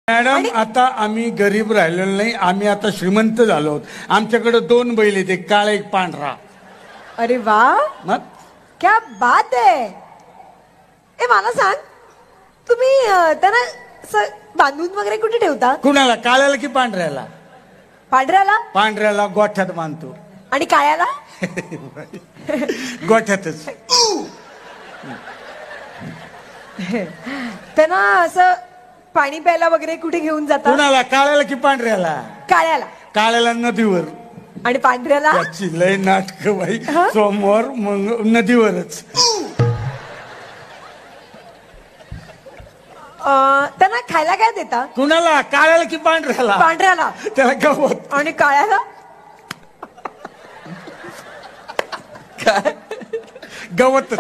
Madam आता आम्ही गरीब राहिलेलो नाही, आम्ही आता श्रीमंत झालो आहोत. आमच्याकडे 2 बैल आहेत, एक काळा एक पांढरा. अरे वा, मग क्या बात आहे. ए मला सांग, तुम्ही त्यांना असं बांधून वगैरे कुठे ठेवता? कुणाला, काळ्याला की पांढऱ्याला? पांढऱ्याला. पांढऱ्याला गोठ्यात बांधतो. आणि काळ्याला? गोठ्यातच. त्यांना असं पाणी प्यायला वगैरे कुठे घेऊन जाता? कुणाला, काळ्याला की पांढऱ्याला? काळ्याला. काळ्याला नदीवर. आणि पांढऱ्याला? त्याची लय नाटक बाई. सोमवार मग नदीवरच. त्यांना खायला काय देता? कुणाला, काळ्याला की पांढऱ्याला? पांढऱ्याला. त्याला गवत. आणि काळ्याला? काय गवत.